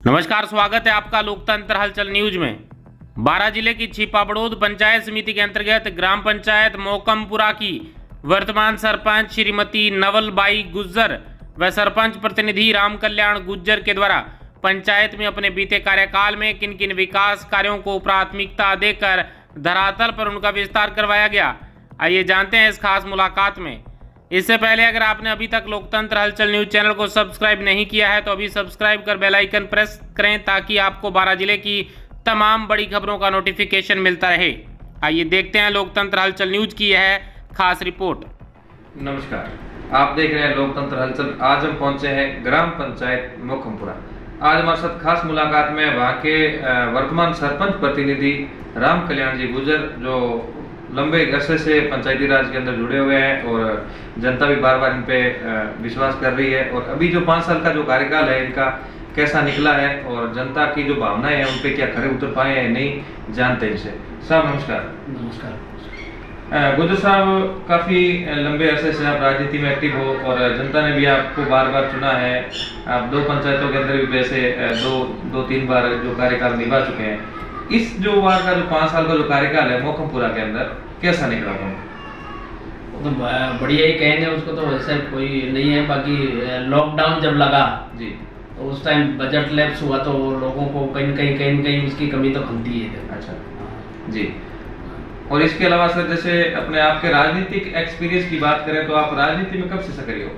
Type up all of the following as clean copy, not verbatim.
नमस्कार, स्वागत है आपका लोकतंत्र हलचल न्यूज में। बारां जिले की छिपाबड़ोद पंचायत समिति के अंतर्गत ग्राम पंचायत मोकमपुरा की वर्तमान सरपंच श्रीमती नवलबाई गुज्जर व सरपंच प्रतिनिधि राम कल्याण गुज्जर के द्वारा पंचायत में अपने बीते कार्यकाल में किन किन विकास कार्यों को प्राथमिकता देकर धरातल पर उनका विस्तार करवाया गया। आइए जानते हैं इस खास मुलाकात में। इससे पहले अगर आपने अभी तक लोकतंत्र हलचल न्यूज चैनल को सब्सक्राइब नहीं किया है तो अभी सब्सक्राइब कर बेल आइकन प्रेस करें ताकि आपको बारां जिले की तमाम बड़ी खबरों का नोटिफिकेशन मिलता रहे। आइए देखते हैं लोकतंत्र हलचल न्यूज की यह खास रिपोर्ट। नमस्कार, आप देख रहे हैं लोकतंत्र हलचल। आज हम पहुंचे हैं ग्राम पंचायत मोकमपुरा। आज हमारे साथ खास मुलाकात में वहाँ के वर्तमान सरपंच प्रतिनिधि राम कल्याण जी गुज्जर, जो लंबे अरसे से पंचायती राज के अंदर जुड़े हुए हैं और जनता भी बार बार इन पे विश्वास कर रही है। और अभी जो 5 साल का जो कार्यकाल है इनका कैसा निकला है और जनता की जो भावनाएं हैं उन पे क्या खरे उतर पाए हैं नहीं, जानते हैं इनसे। साहब नमस्कार। नमस्कार। गुज्जर साहब, काफी लंबे अरसे से आप राजनीति में एक्टिव हो और जनता ने भी आपको बार बार चुना है। आप 2 पंचायतों के अंदर भी वैसे 2-3 बार जो कार्यकाल निभा चुके हैं। इस जो बार का जो 5 साल का जो कार्यकाल है मोकमपुरा के अंदर कैसा निकला था? वो तो बढ़िया ही कहेंगे, उसको तो वैसे कोई नहीं है। बाकी लॉकडाउन जब लगा जी तो उस टाइम बजट लैप्स हुआ तो लोगों को कहीं कहीं उसकी कमी तो खलती है। अच्छा जी। और इसके अलावा सर, जैसे अपने आपके राजनीतिक एक्सपीरियंस की बात करें तो आप राजनीति में कब से सक्रिय हो?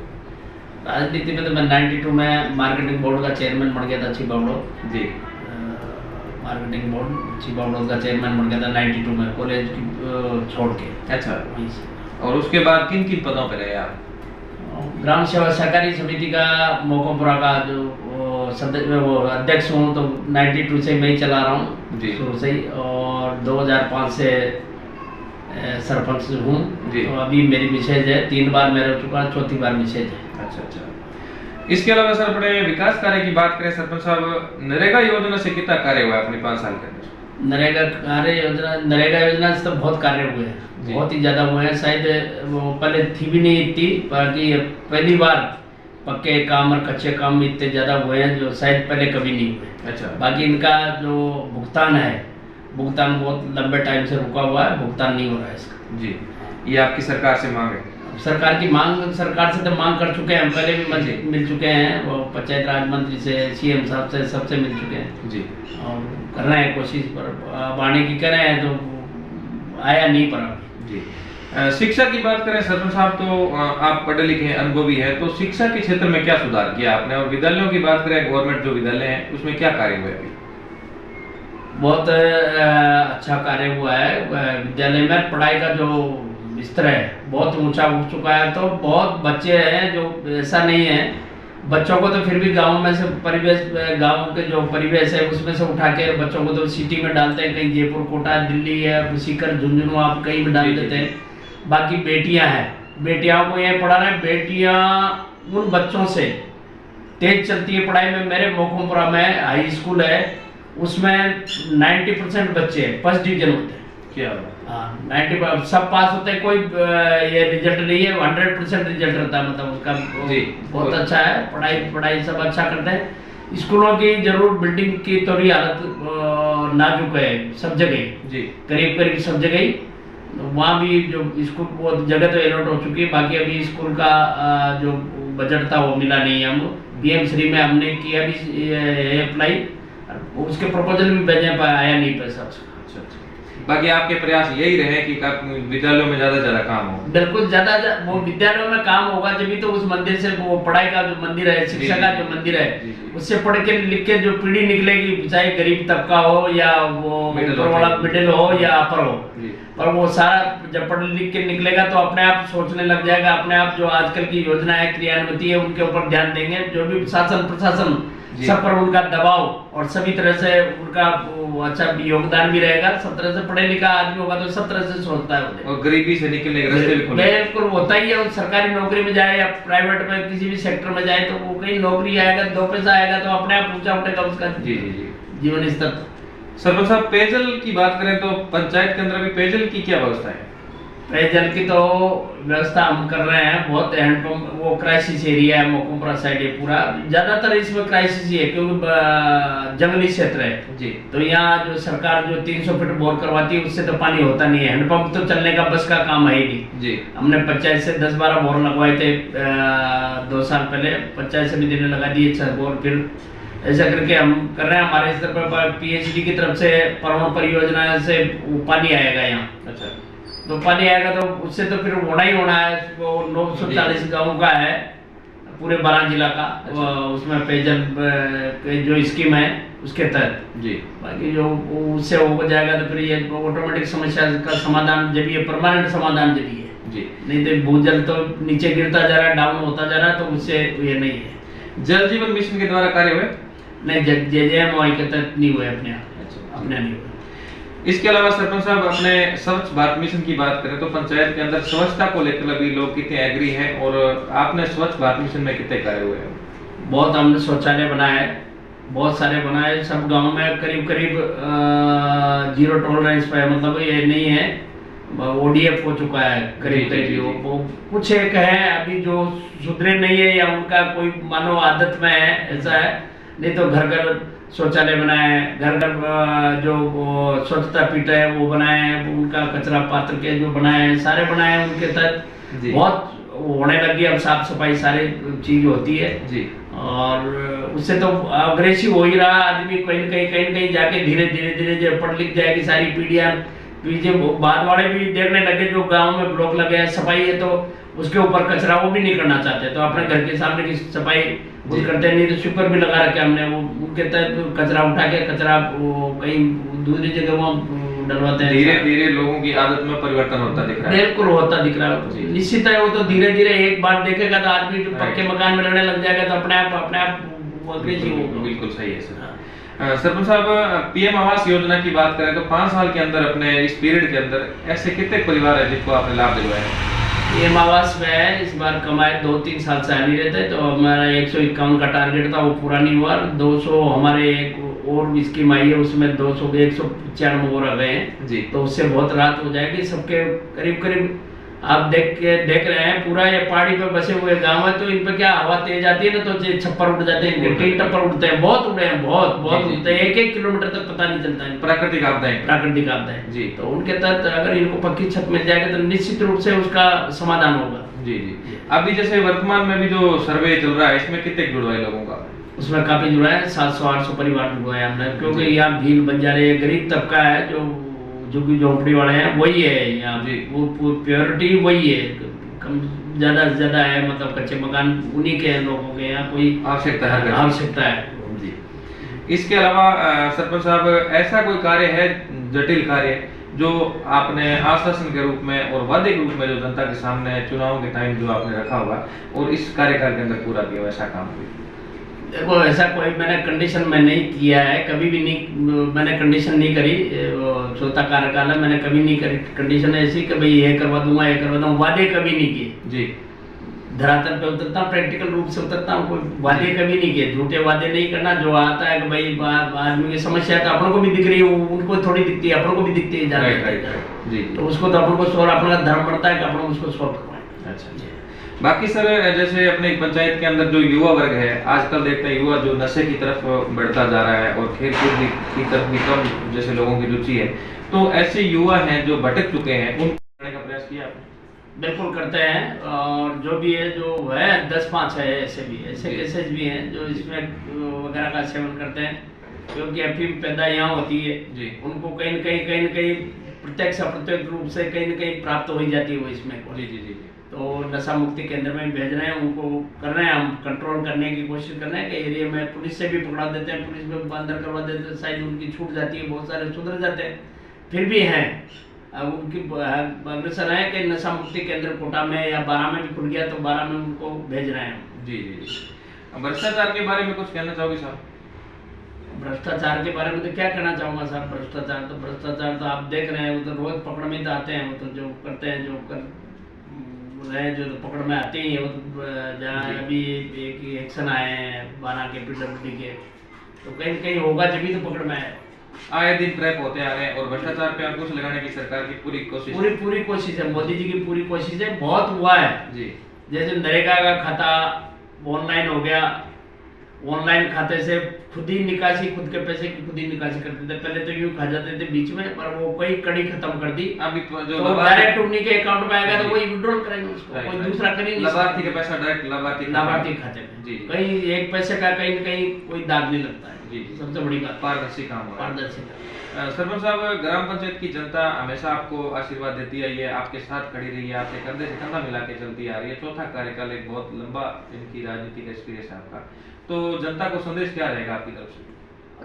राजनीति में तो मैं 92 में मार्केटिंग बोर्ड का चेयरमैन बन गया था छिपाबड़ोद जी। मार्केटिंग बोर्ड छिपाबड़ोद का चेयरमैन बन गया था 92 में, कॉलेज छोड़ के। अच्छा, और उसके बाद किन किन पदों पे रहे आप? ग्राम सेवा सहकारी समिति का मोकमपुरा का जो वो अध्यक्ष हूँ, तो 92 से मैं ही चला रहा हूँ शुरू से ही। और 2005 से सरपंच हूँ। तो अभी मेरी मिसेज है, 3 बार मैं रह चुका, 4थी बार मिसेज है। अच्छा। इसके अलावा सर, अपने विकास कार्य की बात करें सरपंच साहब, नरेगा योजना से कितना कार्य हुआ है अपने 5 साल के अंदर? नरेगा योजना से तो बहुत कार्य हुए हैं, बहुत ही ज्यादा हुए हैं। शायद वो पहले थी भी नहीं इतनी, बाकी पहली बार पक्के काम और कच्चे काम इतने ज्यादा हुए हैं जो शायद पहले कभी नहीं हुए। अच्छा। बाकी इनका जो भुगतान बहुत लंबे टाइम से रुका हुआ है, भुगतान नहीं हो रहा है इसका। जी, ये आपकी सरकार से मांग है? सरकार से तो मांग कर चुके हैं, हम पहले भी मिल चुके हैं, वो पंचायत राज मंत्री से, सीएम साहब से, सबसे मिल चुके हैं जी। और कर रहे हैं कोशिश, पर आने की कर रहे हैं तो आया नहीं पर जी। शिक्षा की बात करें सरपंच साहब, तो आप पढ़े लिखे हैं, अनुभवी हैं, तो शिक्षा के क्षेत्र में क्या सुधार किया आपने? और विद्यालयों की बात करें, गवर्नमेंट जो विद्यालय हैं उसमें क्या कार्य हुए अभी? बहुत अच्छा कार्य हुआ है। विद्यालय में पढ़ाई का जो स्तर है बहुत ऊंचा उठ चुका है। तो बहुत बच्चे हैं जो ऐसा नहीं है, बच्चों को तो फिर भी गाँव में से परिवेश, गाँव के जो परिवेश है उसमें से उठा के बच्चों को तो सिटी में डालते हैं, कहीं जयपुर, कोटा, दिल्ली या सीकर, झुंझुनू आप कहीं भी डाल देते हैं। बाकी बेटियां हैं, बेटियों को ये पढ़ा रहे हैं। बेटियां उन बच्चों से तेज चलती है पढ़ाई में। मेरे मोकमपुरा में हाई स्कूल है, उसमें 90% बच्चे फर्स्ट डिवीजन होते हैं। क्या? हाँ, 90 सब पास होते हैं। कोई ये रिजल्ट नहीं है, 100% रिजल्ट रहता है, मतलब उसका बहुत अच्छा है। पढ़ाई सब अच्छा करते हैं। स्कूलों की जरूर बिल्डिंग की थोड़ी हालत नाजुक है सब जगह जी, करीब सब जगह। वहाँ भी जो स्कूल वो जगह तो अलॉट हो चुकी है, बाकी अभी स्कूल का जो बजट था वो मिला नहीं है। हम PM श्री में हमने किया भी अप्लाई, उसके प्रपोजल भी भेजे, आया नहीं पैसा उसका। बाकी आपके प्रयास यही रहे कि विद्यालयों में ज्यादा काम हो? बिल्कुल, ज्यादा वो विद्यालयों में काम होगा जब तो उस मंदिर से, वो पढ़ाई का जो मंदिर है, शिक्षा का जो मंदिर है, उससे पढ़ के लिख के जो पीढ़ी निकलेगी, चाहे गरीब तबका हो या वो मिडिल हो या अपर हो, पर वो सारा जब पढ़ लिख के निकलेगा तो अपने आप सोचने लग जाएगा। अपने आप जो आजकल की योजनाएं क्रियान्वित है उनके ऊपर ध्यान देंगे। जो भी शासन प्रशासन सब पर उनका दबाव और सभी तरह से उनका अच्छा योगदान भी रहेगा। सब तरह से पढ़े लिखा आदमी होगा तो सब तरह से सोचता है और गरीबी से निकलने के रास्ते भी खुले। बिल्कुल होता ही है। सरकारी नौकरी में जाए या प्राइवेट में किसी भी सेक्टर में जाए तो वो कहीं नौकरी आएगा, 2 पैसा आएगा तो अपने आप ऊंचा उठेगा उसका जीवन स्तर। सरपंच साहब, पेयजल की बात करें तो पंचायत के अंदर भी पेयजल की क्या व्यवस्था है? पेयजल की तो व्यवस्था हम कर रहे हैं। बहुत हैंडपम्प, वो क्राइसिस एरिया है मोकमपुरा साइड, ये पूरा ज्यादातर इसमें क्राइसिस ही है क्योंकि जंगली क्षेत्र है जी। तो यहाँ जो सरकार जो 300 फीट बोर करवाती है उससे तो पानी होता नहीं है। हैंडपम्प तो चलने का बस का काम है ही नहीं जी। हमने पंचायत से 10-12 बोर लगवाए थे 2 साल पहले, पंचायत से भी देने लगा दिए 6 बोर। फिर ऐसा करके हम कर रहे हैं। हमारे स्तर पर PHD की तरफ से परमाणु परियोजना से पानी आएगा यहाँ। अच्छा। तो पानी आएगा तो उससे तो फिर होना ही होना है। वो 940 गाँव का है पूरे 12 जिला का। अच्छा। उसमें पेयजल जो स्कीम है उसके तहत जी। बाकी जो उससे हो जाएगा तो फिर ये ऑटोमेटिक समस्या का समाधान जब ये परमानेंट समाधान जब है जी। नहीं तो भूजल तो नीचे गिरता जा रहा है, डाउन होता जा रहा है, तो उससे ये नहीं है। जल जीवन मिशन के द्वारा कार्य हुए नहीं, JJMY के तहत नहीं हुए अपने आप, अच्छा। अपने नहीं हुए। इसके अलावा सरपंच साहब अपने स्वच्छ भारत मिशन की बात करें तो पंचायत के अंदर स्वच्छता को लेकर अभी लोग कितने एग्री हैं और आपने स्वच्छ भारत मिशन में कितने कार्य हुए हैं? बहुत हमने शौचालय बनाए, बहुत सारे बनाए। सब गांव में करीब करीब 0 टॉलरेंस पे, मतलब ये नहीं है ODF हो चुका है करीब करीब। वो कुछ एक है अभी जो सुधरे नहीं है या उनका कोई मानो आदत में है, ऐसा है। नहीं तो घर घर शौचालय बनाए, घर घर जो स्वच्छता पीठ है वो बनाए, उनका कचरा पात्र के जो बनाए सारे बनाए उनके तहत बहुत होने लगी। अब साफ सफाई सारी चीज होती है जी। और उससे तो अग्रेसिव हो ही रहा आदमी। कहीं न कहीं जाके धीरे धीरे जो पढ़ लिख जाएगी सारी पीढ़ियां। पीछे बाद वाले भी देखने लगे जो गांव में ब्लॉक लगे हैं, सफाई है तो उसके ऊपर कचरा वो भी नहीं करना चाहते, तो अपने घर के सामने की सफाई वो करते नहीं। तो स्वीपर भी लगा रखे हमने, वो उनके तहत कचरा उठा के कचरा कहीं दूसरी जगह वो डलवाते हैं। धीरे धीरे लोगों की आदत में परिवर्तन होता दिख रहा है। बिल्कुल होता दिख रहा है, निश्चित है। वो तो धीरे धीरे एक बार देखेगा तो आदमी जो पक्के मकान में रहने लग जाएगा तो अपने आप बिल्कुल सही है सर। सरपंच साहब, PM आवास योजना की बात करें तो 5 साल के अंदर अपने इस पीरियड के अंदर ऐसे कितने परिवार है जिनको आपने लाभ दिलवाया है? PM आवास में इस बार कमाए 2-3 साल से आ नहीं रहे थे, तो हमारा 151 का टारगेट था वो पूरा नहीं हुआ। 200 हमारे एक और स्कीम आई है उसमें 195 और आ गए हैं जी। तो उससे बहुत राहत हो जाएगी सबके। करीब करीब आप देख रहे हैं पूरा ये पहाड़ी पे बसे हुए गांव है, तो इन पे क्या हवा तेज आती है ना तो छप्पर उड़ जाते हैं, इनके टीन टप्पर उड़ते हैं, बहुत उड़े हैं, बहुत उड़ते हैं, 1-1 किलोमीटर तक पता नहीं चलता है। प्राकृतिक आपदाएं जी। तो उनके तहत अगर इनको पक्की छत मिल जाएगी तो निश्चित रूप से उसका समाधान होगा। जी जी। अभी जैसे वर्तमान में भी जो सर्वे चल रहा है इसमें कितने जुड़वा है लोगों का? उसमें काफी जुड़ा है, 700-800 परिवार जुड़ा है हमने, क्योंकि यहाँ भील बंजारे गरीब तबका है जो झोंपड़ी वाले हैं वही है यहाँ। वो प्योरिटी वही है, कम ज्यादा से ज्यादा है, मतलब कच्चे मकान उन्हीं के लोगों के यहाँ कोई आवश्यकता है जी। इसके अलावा सरपंच साहब ऐसा कोई कार्य है, जटिल कार्य जो आपने आश्वासन के रूप में और वादे के रूप में जो जनता के सामने चुनाव के टाइम जो आपने रखा हुआ और इस कार्यकाल के अंदर पूरा किया ऐसा काम? देखो ऐसा कोई मैंने कंडीशन में नहीं किया है, कभी भी नहीं मैंने कंडीशन नहीं करी। चौथा कार्यकाल है, मैंने कभी नहीं करी कंडीशन ऐसी कि भाई ये करवा दूंगा ये करवा दूंगा, वादे कभी नहीं किए जी। धरातल पे उतरता हूँ, प्रैक्टिकल रूप से उतरता हूँ, कोई वादे कभी नहीं किए। झूठे वादे नहीं करना, जो आता है कि भाई आदमी की समस्या है तो अपनों को भी दिख रही है, उनको थोड़ी दिखती है, अपनों को भी दिखती है, तो उसको तो अपन को सोल्व, अपना धर्म बढ़ता है कि अपन उसको सोल्व करवाएं। अच्छा। बाकी सर जैसे अपने पंचायत के अंदर जो युवा वर्ग है आजकल देखते हैं युवा जो नशे की तरफ बढ़ता जा रहा है और खेल कूद की तरफ भी कम जैसे लोगों की रुचि है, तो ऐसे युवा हैं जो भटक चुके हैं उनको करने का प्रयास किया आपने? बिल्कुल करते हैं, और जो भी है जो है 10-5 है ऐसे केसेज भी हैं जो इसमें वगैरह का सेवन करते हैं, क्योंकि अफीम पैदा यहाँ होती है जी। उनको कहीं न कहीं प्रत्यक्ष अप्रत्यक्ष रूप से कहीं न कहीं प्राप्त हो ही जाती है वो इसमें जी। तो नशा मुक्ति केंद्र में भेज रहे हैं, उनको कर रहे हैं हम, कंट्रोल करने की कोशिश कर रहे हैं कि एरिया में पुलिस से भी पकड़ा देते हैं, पुलिस में अंदर करवा देते हैं, शायद उनकी छूट जाती है, बहुत सारे सुधर जाते हैं, फिर भी हैं। अब उनकी अग्रसर है कि नशा मुक्ति केंद्र कोटा में या 12 में भी खुल गया तो 12 में उनको भेज रहे हैं जी। भ्रष्टाचार के बारे में कुछ कहना चाहोगे साहब? भ्रष्टाचार के बारे में तो क्या कहना चाहूँगा साहब, भ्रष्टाचार तो आप देख रहे हैं, वो तो रोज पकड़ में तो आते हैं, वो तो जो करते हैं जो तो पकड़ में आते ही है। वो तो जहाँ अभी एक एक्शन आए हैं 12 के PWD के, तो कहीं होगा जब भी तो पकड़ में आए। आए दिन ट्रैप होते आ रहे हैं और भ्रष्टाचार पे अंकुश लगाने की सरकार की पूरी कोशिश पूरी कोशिश है, मोदी जी की पूरी कोशिश है, बहुत हुआ है जी। जैसे नरेगा का खाता ऑनलाइन हो गया, ऑनलाइन खाते से खुद ही निकासी, खुद के पैसे की खुद ही निकासी करते थे, पहले तो यूं खा जाते थे बीच में, पर वो कोई कड़ी खत्म कर दी। अभी जो तो डायरेक्ट उन्हीं के अकाउंट में आएगा तो वही विड्रॉल करेंगे उसको, कोई दूसरा कर ही नहीं, लाभार्थी के पैसा डायरेक्ट लाभार्थी खाते में जी। कहीं एक पैसे का कहीं न कहीं कोई दाग नहीं लगता है जी। सबसे बड़ी बात पारदर्शी काम हो रहा है। पारदर्शिता। सरपंच साहब, ग्राम पंचायत की जनता हमेशा आपको आशीर्वाद देती है, ये आपके साथ खड़ी रही है, आपके कंधे से कंधा मिला के चलती आ रही है, चौथा कार्यकाल, एक बहुत लंबा इनकी राजनीतिक एक्सपीरियंस है आपका, तो जनता को संदेश क्या रहेगा आपकी तरफ से?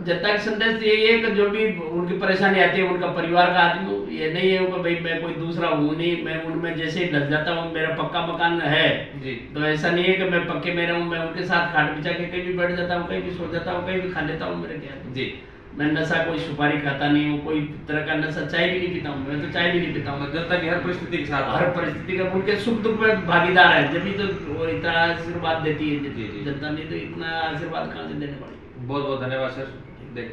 जनता का संदेश यही है कि जो भी उनकी परेशानी आती है, उनका परिवार का आदमी हूँ, ये नहीं है कि भाई मैं कोई दूसरा हूँ नहीं, मैं उनमें जैसे ही लग जाता हूँ, मेरा पक्का मकान है जी। तो ऐसा नहीं है कि मैं पक्के में रहूँ, मैं उनके साथ खाट बिछा के कहीं भी बैठ जाता हूँ, कहीं भी सो जाता हूँ, कहीं भी खा लेता हूँ मेरे क्या जी। मैं नशा कोई सुपारी खाता नहीं हूँ, कोई तरह का नशा, चाय भी नहीं पीता हूँ, मैं तो चाय भी नहीं पीता हूँ। जनता की हर परिस्थिति के साथ हर परिस्थिति का उनके सुख दुख में भागीदार है, जब भी तो वो इतना आशीर्वाद देती है जी। जनता, नहीं तो इतना आशीर्वाद कहाँ से देने पड़ेगा। बहुत बहुत धन्यवाद सर, देखते हैं।